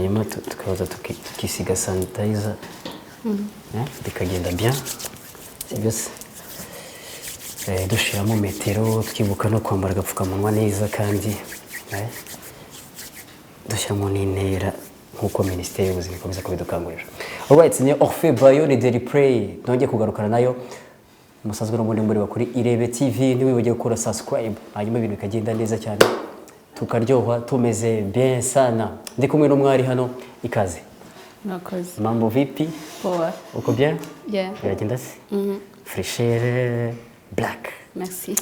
hanyuma tukaza tukisiga sanitizer bikagenda bien sibyo se dushiramo metero twibuka no kwambara agapfukamunwa neza kandi dushyiramo n'intera nk'uko minisiteri y'ubuzima ikomeza kubidukangurira. Alright, ni Orphe Bayo ni Daily Play nongeye kugarukana nayo umusanzwe n'ubundi muri bakuri Irebe TV ntiwibagire gukora subscribe hanyuma ibintu bikagenda neza cyane tukaryoha tumeze bien sana. Ndi kumwe n'umwari hano ikaze. Nakoze. Mambo vipi? Poa. Uko bien? Yeah. Biragenda se? Fraîcheur black. Merci.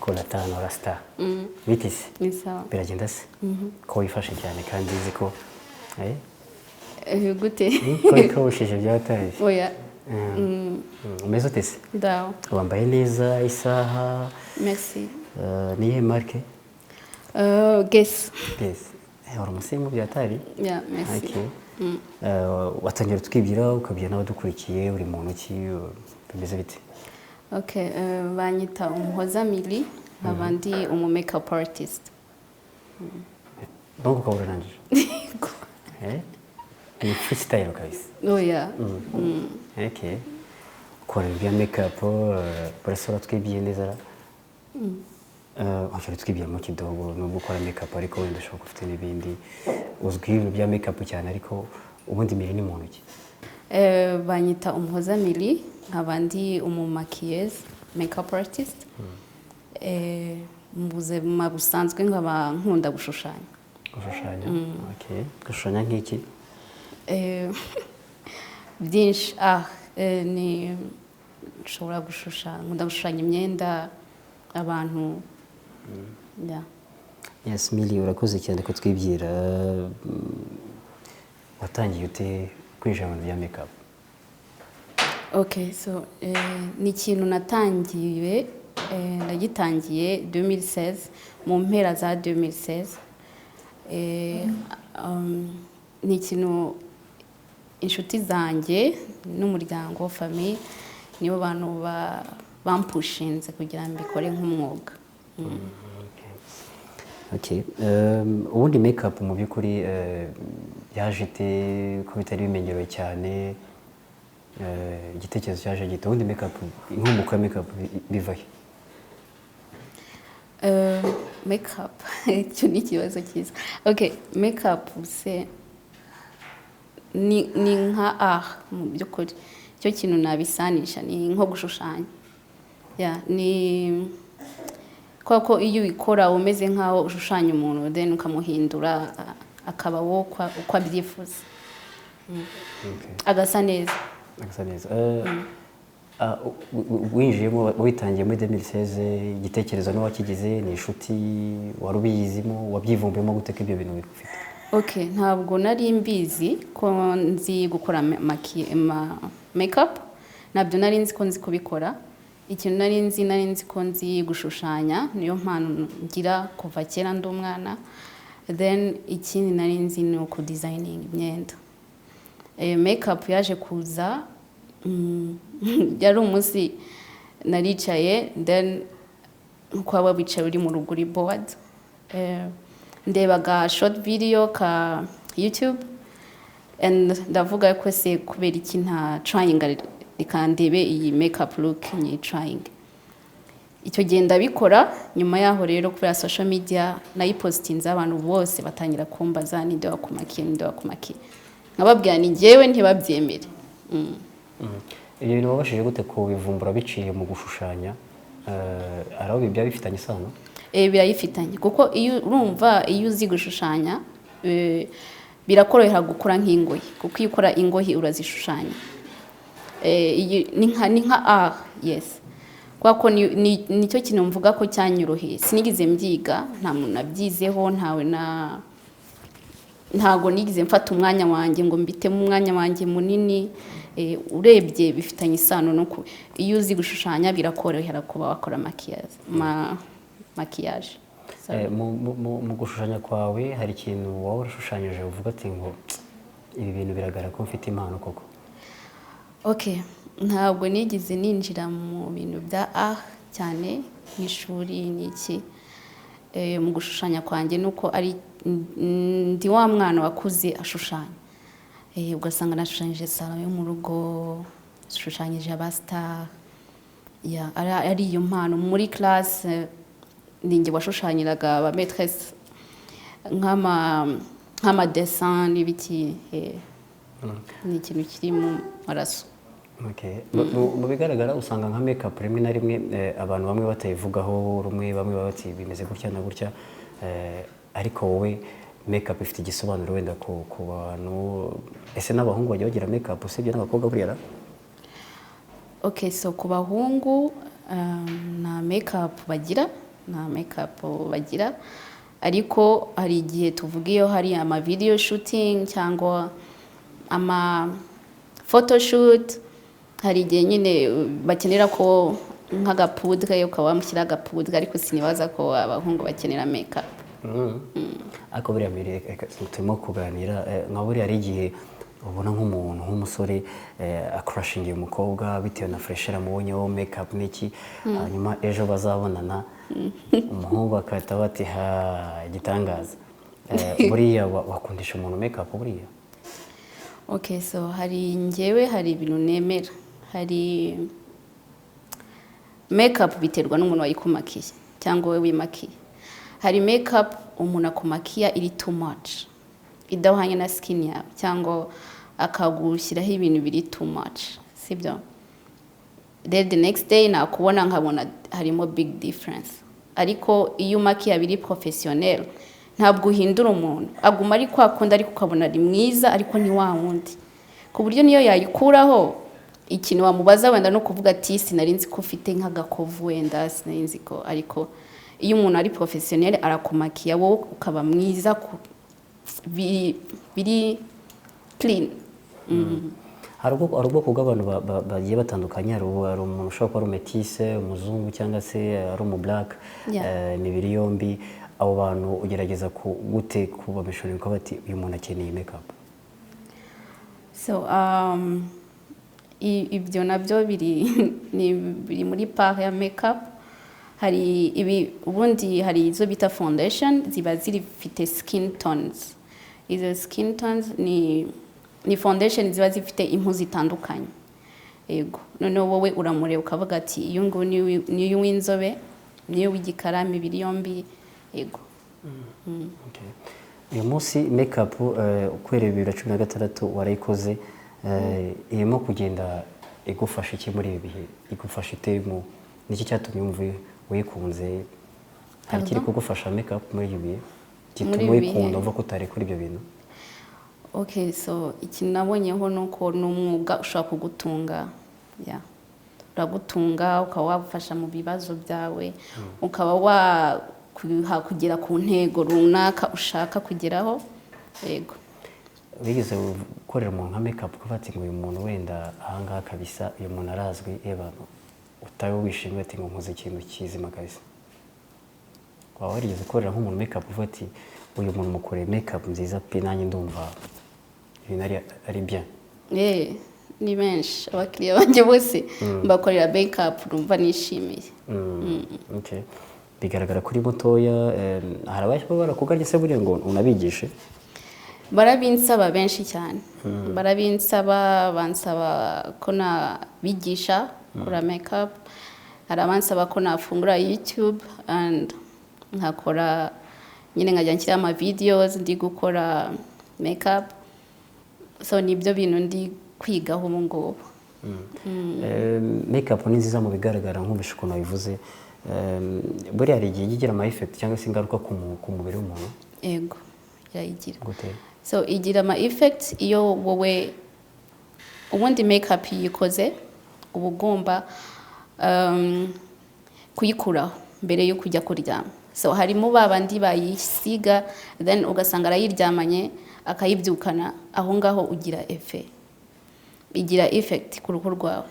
Kola tano rasta. Bitise? Ni sawa. Biragenda se? Ko wifashe cyane kandi nzi ko gute? Ko wishije byataye. Oya. Umeze ute se? Ndaho. Wambaye neza isaha. Merci. Niye marke? Guess. Guess. Ora musimu byatari? Yeah, merci. Okay. Watangira tukibwira ukabwira n'abadukurikiye uri muntu ki bimeze bite? Okay, banyita Umuhoza Mili abandi makeup artist. Donc ukaba urangije? Ni freestyle kabisa. Oya. Okay. Ukora ibya makeup barasora twibwiye neza ra? Ashobora twibwira mu kidogo no gukora makeup ariko wenda ushobora kufite n'ibindi uzwi ibya makeup cyane ariko ubundi Mili ni muntu ki? Banyita Umuhoza Mili abandi maquilleuse makeup artist. Mu buzima busanzwe nkaba nkunda gushushanya. Gushushanya? Okay. Gushushanya nk'iki? Byinshi ni nshobora gushushanya nkunda gushushanya imyenda abantu. Yeah. Yes, Mili urakoze cyane ko twibwira watangiye ute kwinjira mu bya makeup? Okay, so ni ikintu natangiye nagitangiye 2016 mu mpera za 2016. Ni ikintu inshuti zanjye n'umuryango famille nibo bantu bampushinze kugira ngo mbikore nk'umwuga. Okay. Ubundi makeup mu by'ukuri yaje ite ko bitari bimenyerewe cyane igitekerezo cyaje gito ubundi makeup inkomoko ya makeup bivahe? Makeup cyo ni ikibazo cyiza. Okay, makeup se ni nka mu by'ukuri cyo kintu nabisanisha ni nko gushushanya. Yeah, ni kwako iyo ubikora umeze nkaho ushushanya umuntu then ukamuhindura akaba wo uko abyifuza. Agasa neza. Agasa neza. Winjiyemo witangiye muri 2016 igitekerezo no wakigize ni inshuti warubiyizimo wabyivumbiyemo guteka ibyo bintu bifite? Okay, ntabwo nari mbizi ko nzi gukora makeup. Nabyo nari nzi ko nzi kubikora. Ikintu nari nzi ko nzi gushushanya niyo mpano ngira kuva kera ndi umwana. Then ikindi nari nzi no ku designing imyenda. Makeup yaje kuza yari umunsi naricaye then kwaba bicaye uri mu ruguri board. Ndebaga short video ka YouTube and ndavuga ko se kubera iki nta trying ikandebe iyi makeup look ni trying. Icyo genda bikora nyuma yaho rero kubera social media nayipostinze abantu bose batangira kumbaza ninde wakumakiye nkababwira ni ngewe ntibabyemere. Iyo bintu wabashije gute kubivumbura biciye mu gushushanya araho bibya bifitanye isano? Birayifitanye kuko iyo urumva iyo uzi gushushanya birakorohera gukora nk'ingoyi kuko iyo ukora ingoyi urazishushanya. Ni nka yes. Kwako nicyo kintu mvuga ko cyanyuroheye sinigize mbyiga nta muntu nabyizeho ntago nigize mfata umwanya wanjye ngo mbitemo umwanya wanjye munini. Urebye bifitanye isano no iyo uzi gushushanya birakorohera kuba wakora maquillage. Mu gushushanya kwawe hari ikintu wowe urashushanyije uvuga ati ngo ibi bintu biragaragara ko mfite impano koko? Okay, ntabwo nigize ninjira mu bintu bya cyane nk'ishuri n'iki. mu gushushanya kwanjye nuko ari ndi wa mwana wakuze ashushanya. Ugasanga nashushanyije salo yo mu rugo, nashushanyije abastar, ari iyo mpano muri class. Ninjye washushanyiraga aba maîtresse nk'ama dessin n'ibiki. Ni ikintu kiri mu maraso. Okay. Mu bigaragara usanga nka makeup rimwe na rimwe abantu bamwe batayivugaho rumwe, bamwe baba bati bimeze gutya na gutya, ariko wowe makeup ifite igisobanuro wenda ku bantu. Ese n'abahungu bajya bagira makeup usibye n'abakobwa buriya? Okay, so ku bahungu na makeup bagira, ariko hari igihe tuvuga iyo hari ama video shooting cyangwa ama photoshoot, hari igihe nyine bakenera ko nk'agapudre ukaba wamushyira agapudre, ariko sinibaza ko abahungu bakenera makeup. Ariko buriya mbere turimo kuganira nka buriya hari igihe ubona nk'umuntu nk'umusore akrashingiye umukobwa bitewe na fresher amubonyeho makeup n'iki, hanyuma ejo bazabonana umuhungu akahita bati igitangaza. Buriya wakundisha umuntu makeup buriya? Okay, so hari ibintu nemera. Hari makeup biterwa n'umuntu wayikumakiye cyangwa we wimakiye. Hari makeup umuntu akumakiya iri too much, idahwanye na skin yawe, cyangwa akagushyiraho ibintu biri too much, sibyo? Then the next day nakubona nkabona harimo big difference. Ariko iyo umakiya biri professionnel ntabwo uhindura umuntu, aguma ari kwa kundi, ariko ukabona ari mwiza, ariko ni wa wundi, ku buryo niyo yayikuraho ikintu wamubaza wenda no kuvuga ati sinari nzi ko ufite nk'agakovu, wenda sinari nzi ko. Ariko iyo umuntu ari professionnel arakumakiya, wowe ukaba mwiza, biri clean. Hari ubwoko bw'abantu bagiye batandukanye. Hari umuntu ushobora kuba ari umetisse, umuzungu, cyangwa se ari umublack, imibiri yombi. Abo bantu ugerageza gute kubamishoninga ko bati uyu muntu akeneye makeup? So ibyo nabyo biri muri part ya makeup. Hari ubundi hari izo bita foundation, ziba zifite skin tones. Izo skin tones ni foundation ziba zifite impu zitandukanye. Yego, noneho wowe uramureba ukavuga ati iyo ngo ni uw'inzobe, ni uw'igikara, imibiri yombi. Yego. Okay. Uyu munsi makeup ukwere 2016 warayikoze, irimo kugenda igufasha iki muri ibi bihe? Igufasha ite mu niki cyatumye umva wikunze? Hari kiri kugufasha makeup muri ibi bihe gituma wikunda uva ko utarekura ibyo bintu? Okay, so ikintu nabonyeho nuko n'umwuga ushaka kugutunga. Uragutunga, ukaba wagufasha mu bibazo byawe, ukaba kugera ku ntego runaka ushaka kugeraho. Yego. Wigeze gukorera umuntu nka makeup ukafata ngo uyu muntu wenda ahangaha kabisa uyu muntu arazwi, utawe wishimye ati ngo nkoze ikintu kizima kabisa? Waba warigeze gukorera nk'umuntu makeup ufati uyu muntu mukoreye makeup nziza pe nanjye ndumva ibintu ari bien? Ni benshi abakiriya banjye bose mbakorera makeup numva nishimiye. Okay. Bigaragara kuri mutoya, hari abashaka barakuganye se buriya ngo unabigishe? Barabinsaba benshi cyane. Bansaba ko nabigisha kora makeup. Hari abansaba ko nafungura YouTube and nkakora nyine nkajya nshyira ama videos ndi gukora makeup. So nibyo bintu ndi kwigaho ubu ngubu. Makeup ni nziza mu bigaragara nk'ubishe ukuntu wabivuze. Buriya hari igihe igira ama effect cyangwa se ingaruka ku mubiri w'umuntu? Yego, irayigira. Gute? So igira ama effect iyo wowe ubundi makeup yikoze uba ugomba kuyikuraho mbere yo kujya kuryama. So harimo babandi bayisiga then ugasanga arayiryamanye akayibyukana, aho ngaho ugira igira effect ku ruhu rwawe.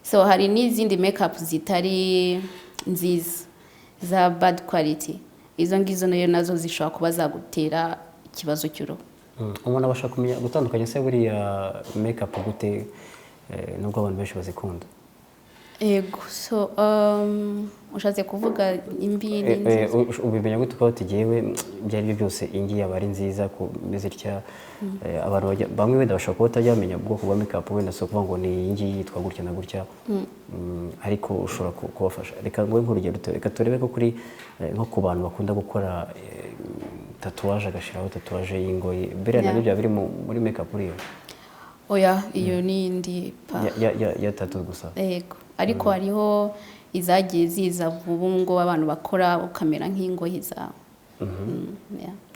So hari n'izindi makeup zitari nziza za bad quality, izo ngizo nazo zishobora kuba zagutera ikibazo cy'uruhu. Umuntu abasha kumenya gutandukanya se buriya makeup gute nubwo abantu benshi bazikunda? yego so ushatse kuvuga imbi ni nziza ubimenya gute uko tugiyewe ibyo ari byo byose ingi yaba ari nziza kumeze itya abantu bamwe wenda bashobora kuba batajya bamenya ubwoko bwa makeup wenda si ukuvuga ngo ni iyi ngiyi yitwa gutya na gutya ariko ushobora kubafasha reka nguhe nk'urugero reka turebe ko kuri nko ku bantu bakunda gukora tatuwaje agashyiraho tatuwaje y'ingoyi mbere nabyo byaba biri muri makeup uriyo oya iyo ni indi pa ya tatu gusa yego ariko hariho izagiye ziza vuba ngo abantu bakora ukamera nk'ingoyi zawe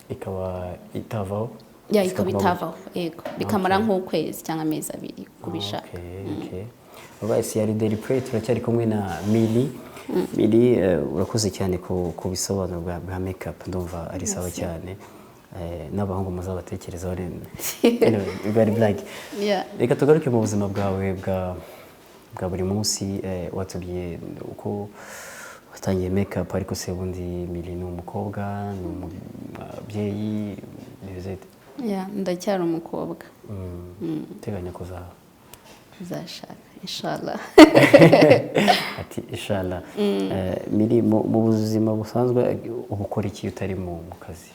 ikaba itavaho ikaba itavaho yego bikamara nk'ukwezi cyangwa amezi abiri kubishaka alright yari Daily Play turacyari kumwe na Milly urakoze cyane ku bisobanuro bwa makeup ndumva ari sawa cyane n'abahungu muzabatekerezaho very black reka tugaruke mu buzima bwawe bwa buri munsi watubwiye uko watangiye makeup ariko se ubundi Milly ni umukobwa ni umubyeyi ndacyari umukobwa uteganya kuzashaka inshallah ati inshallah Milly mu buzima busanzwe uba ukora iki utari mu kazi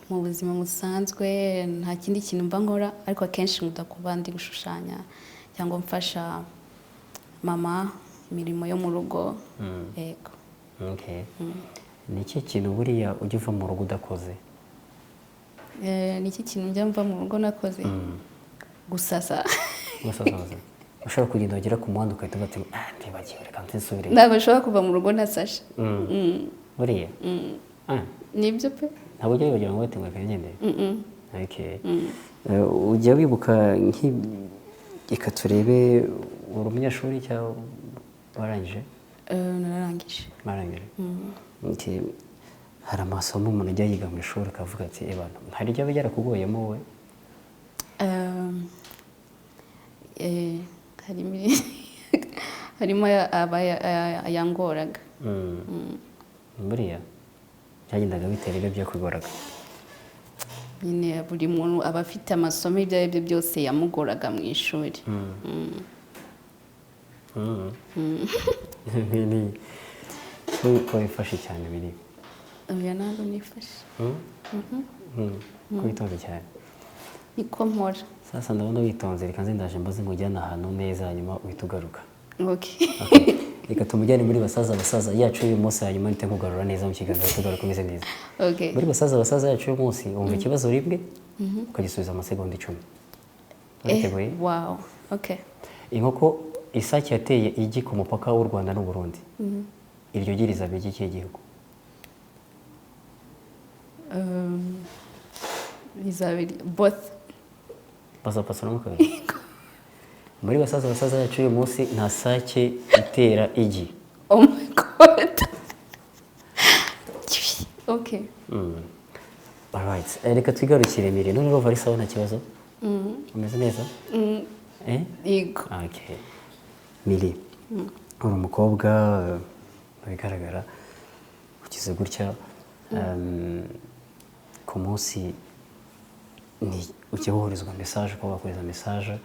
mu buzima busanzwe nta kindi kintu mba nkora ariko akenshi nkunda kuba ndi gushushanya cyangwa mfasha mama imirimo yo mu rugo yego ni iki kintu buriya ujya uva mu rugo udakoze ni iki kintu njya mva mu rugo nakoze gusasa ushobora kugenda wagera ku muhanda ugahita uba ati ntibagiwe reka nsubire ntabwo ushobora kuva mu rugo ntasashe buriya nibyo pe ntabwo ujya wibagira ngo ngo akagendere ujya wibuka reka turebe uri umunyeshuri cyangwa warangije narangije hari amasomo umuntu ajya yiga mu ishuri akavuga ati hari ibyo aba yarakuguyemo wowe harimo ayangoraga buriya byagendaga bitera ibyo byakugoraga nyine buri muntu aba afite amasomo ibyo ari byo byose yamugoraga mu ishuri ko wifashe cyane biri oya ntabwo nifashe ko witonze cyane niko mpora sasa ndabona witonze reka nze ndaje mbaze ngo ujyane ahantu neza hanyuma uhita ugaruka reka tumujyane muri basaza yacu y'uyu munsi hanyuma mpite nkugarura neza mu kiganiro tugaruka umeze neza muri basaza yacu y'uyu munsi wumva ikibazo rimwe ukagisubiza amasegonda 10 uriteguye inkoko isake yateye igi ku mupaka w'u Rwanda n'u Burundi iryo gi rizaba iry'ikihe gihugu rizabiri both bazapasura mu kabiri muri basaza yacu uyu munsi nta sake itera igi oh my god alright reka twigarukire Milly none urumva ari sawa nta kibazo umeze neza yego Milly uri umukobwa bigaragara ukize gutya ku munsi ujya woherezwa message ko bakohereza message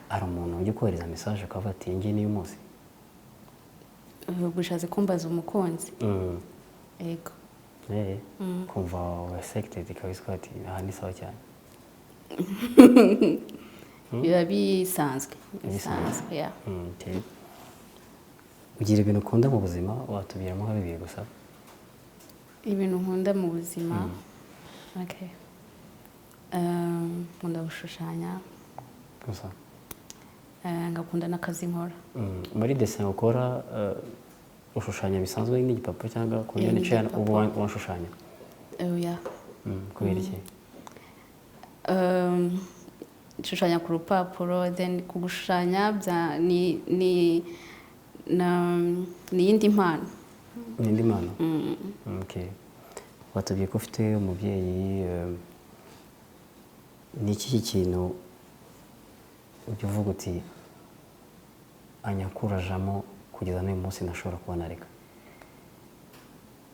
hari umuntu ujya kohereza message akavuga ati iyi ngiyi ni umunsi gushatse kumbaza umukunzi yego kumva wasected ikabiswa ati aha ni sawa cyane biba bisanzwe ugira ibintu ukunda mu buzima watubwiramo nka bibiri gusa ibintu nkunda mu buzima nkunda gushushanya gusa ngakunda n'akazi nkora muri dessin ukora ushushanya bisanzwe n'igipapuro cyangwa ku yindi cana ubu washushanya kubera iki shushanya ku rupapuro then kugushushanya ni iyindi mpano n'indi mpano watubwiye ko ufite umubyeyi ni iki kintu ujya uvuga uti anyakurajamo kugeza n'uyu munsi ntashobora kuba nareka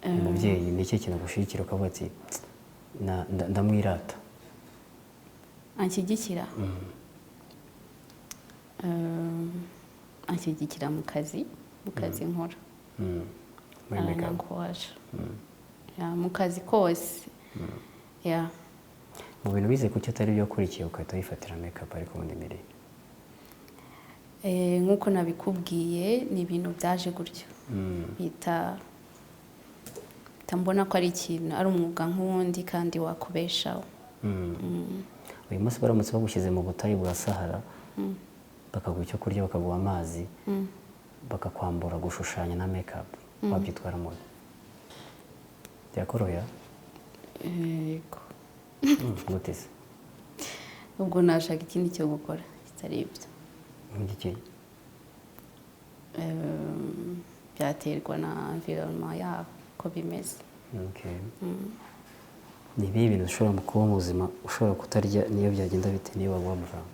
umubyeyi ni iki kintu agushyigikira ukavuga ati anshyigikira anshyigikira mu kazi nkora. Muri makeup. Aranankuwaje. Mu kazi kose. Mu bintu bize kuki atari byo wakurikiye ugahita wifatira makeup ariko ubundi mbere? Nk'uko nabikubwiye ni ibintu byaje gutyo. Bita mbona ko ari ikintu ari umwuga nk'uwundi kandi wakubeshaho. Uyu munsi baramutse bagushyize mu butayu bwa Sahara bakaguha icyo kurya bakaguha amazi bakakwambura gushushanya na makeup wabyitwaramo byakorohera? Yego. Gute se? Ubwo nashaka ikindi cyo gukora kitari ibyo. Nk'iki? Byaterwa na environment yabo ko bimeze. Ni ibihe bintu ushobora mu kuba mu buzima ushobora kutarya niyo byagenda bite niyo baguha amafaranga?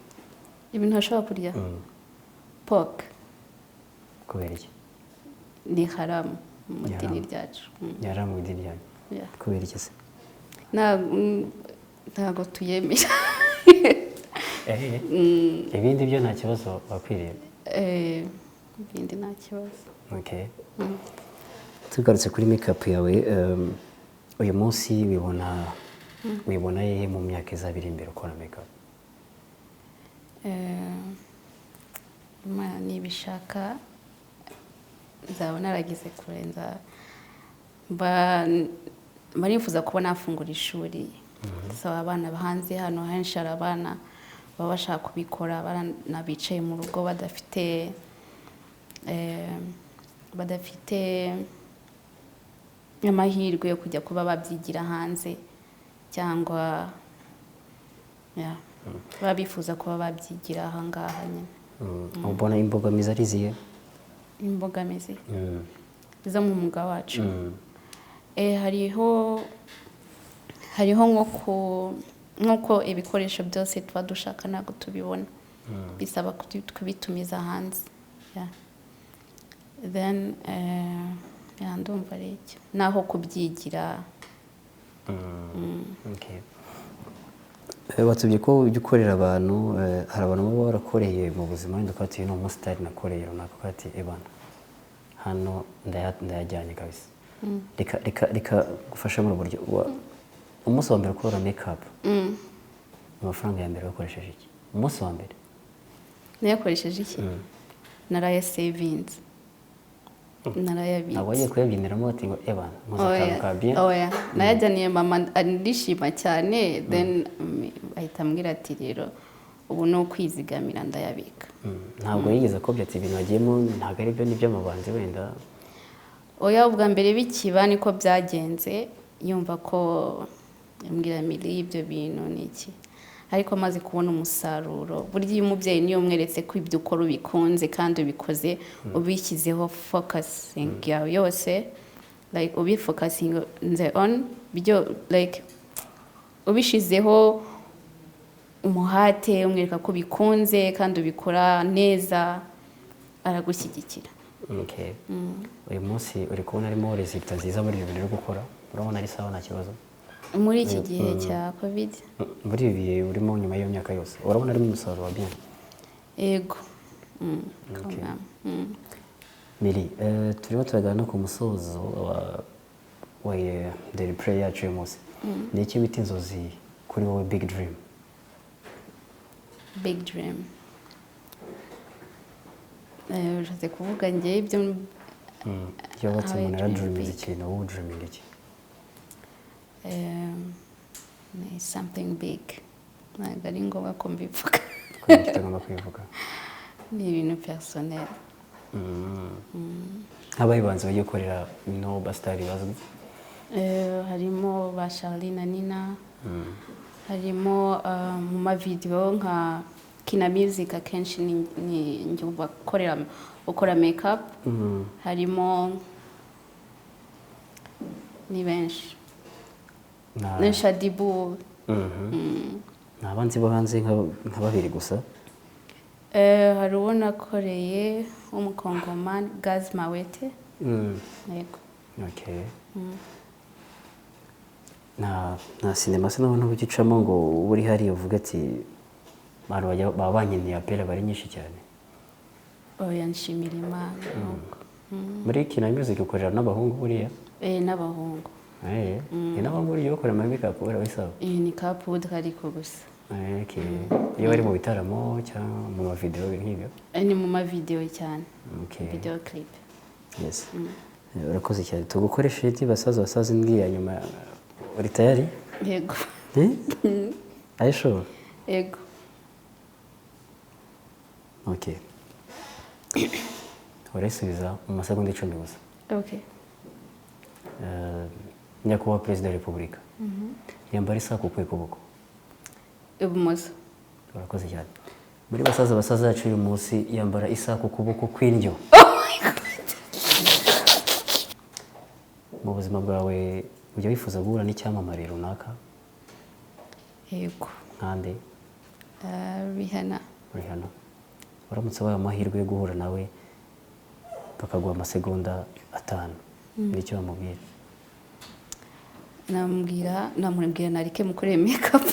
Ibintu ntashobora kurya? Pork. Kubera iki? Ni haramu mu idini ryacu. Ni haramu mu idini ryanyu? Kubera iki se? Ntabwo tuyemera. Ibindi byo nta kibazo bakwiriye? Ibindi nta kibazo. Tugarutse kuri makeup yawe, uyu munsi wibona hehe mu myaka izabiri imbere ukora makeup? Nibishaka nzaba narageze kurenza barifuza kuba nafungura ishuri. Saba abana hanze hano henshi hari abana baba bashaka kubikora, abana bicaye mu rugo badafite amahirwe yo kujya kuba babyigira hanze cyangwa baba bifuza kuba babyigira aha ngaha nyine. Ubona imbogamizi ari izihe? Imbogamizi zo mu mwuga wacu? hariho nk'uko ibikoresho byose tuba dushaka ntabwo tubibona, bisaba kubitumiza hanze. Then ndumva ari icyo naho kubyigira. Watubye ko ujya ukorera abantu, hari abantu baba barakoreye mu buzima wenda ukaba uti ni umusitari nakoreye runaka ukaba uti ebana hano ndayajyanye kabisa. Reka gufasha muri buryo umunsi wa mbere ukora makeup amafaranga ya mbere wakoresheje iki? Umunsi wa mbere nayakoresheje iki? Naraye savings. Narayabitse. Ntabwo wagiye kuyabyiniramo ati ngo ebana muzakantu ka bien? Nayajyaniye mama ndishima cyane, then ahita ambwira ati rero ubu ni ukwizigamira ndayabika. Ntabwo yigeze akobya ati ibintu wagiyemo ntabwo ari byo n'iby'amabanzi wenda? Ubwa mbere bikiba niko byagenze, yumva ko ambwira miri ibyo bintu ni iki, ariko amaze kubona umusaruro. Burya iyo umubyeyi niyo umweretse ko ibyo ukora ubikunze kandi ubikoze ubishyizeho focusing yawe yose, like ubifocusing on byo, like ubishizeho umuhate umwereka ko bikunze kandi ubikora neza, aragushyigikira. Uyu munsi uri kubona arimo resulta nziza muri ibi bintu uri gukora? Urabona ari sawa nta kibazo? Muri iki gihe cya covid, muri ibi bihe urimo nyuma y'iyo myaka yose urabona arimo umusaruro wa bien? Yego. Miri, turimo turagana no ku musozo wa Daily Play yacu uyu munsi. Ni iki wita inzozi kuri wowe big dream? Big dream ushatse kuvuga njye ibyo iyo watse umuntu aradreaminga ikintu, wowe dreaming iki? Ni something big, ntabwo ari ngombwa ko mbivuga. Kitagomba kwivuga? Ni ibintu personnel. Nk'abayibanze bagiye gukorera no basitari bazwi? Harimo ba Charly na Nina, harimo mu mavideo nka Kina Music akenshi ni njye ukora makeup. Harimo ni benshi na Shadibu. Ni abanzi bo hanze nka babiri gusa? Hari uwo nakoreye w'umukongomani Gaz Mawete. Yego. Na sinema se nabona ugicamo ngo uri hariya uvuga ati baba bankeneye apera bari nyinshi cyane? oya nshimira imana muri Kina Music ukorera n'abahungu buriya n'abahungu n'abahungu buriya bakora ama makeup urabisaba ni ka poudre ariko gusa iyo bari mu bitaramo cyangwa mu mavideo nk'ibyo ni mu mavideo cyane video clip yes urakoze cyane tugukoresha iki basaza imbwira nyuma uri tayari yego ayisho yego okay urasubiza mu masegonda 10 gusa okay nyakubahwa perezida wa repubulika yambara isaha ku kuboko ibumoso urakoze cyane muri basaza yacu uyu munsi yambara isaha ku kuboko kw'indyo mu buzima bwawe ujya wifuza guhura n'icyamamare runaka yego nkande Rihanna uramutse wabaye amahirwe yo guhura nawe bakaguha amasegonda 5 nicyo wamubwira namubwira nareke mukorere makeup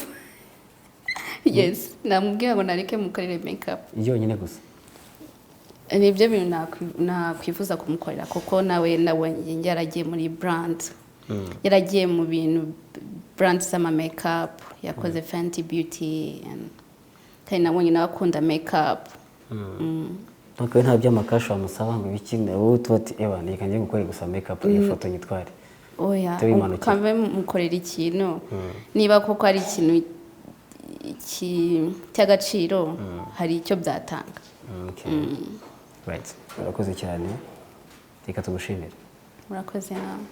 yes namubwira ngo nareke mukorere makeup yonyine gusa nibyo bintu nakwifuza kumukorera kuko nawe yaragiye muri brand yaragiye mu bintu brand z'ama makeup yakoze Fenty Beauty kandi nabonye nawe akunda makeup donc nta by'amakasho amusaba ngo bikine wowe tuti eba nikangiye gukora gusa makeup iyo foto nyitware oya kambe mukorera ikintu niba koko ari ikintu cy'agaciro hari icyo byatanga right urakoze cyane reka tugushimire murakoze nawe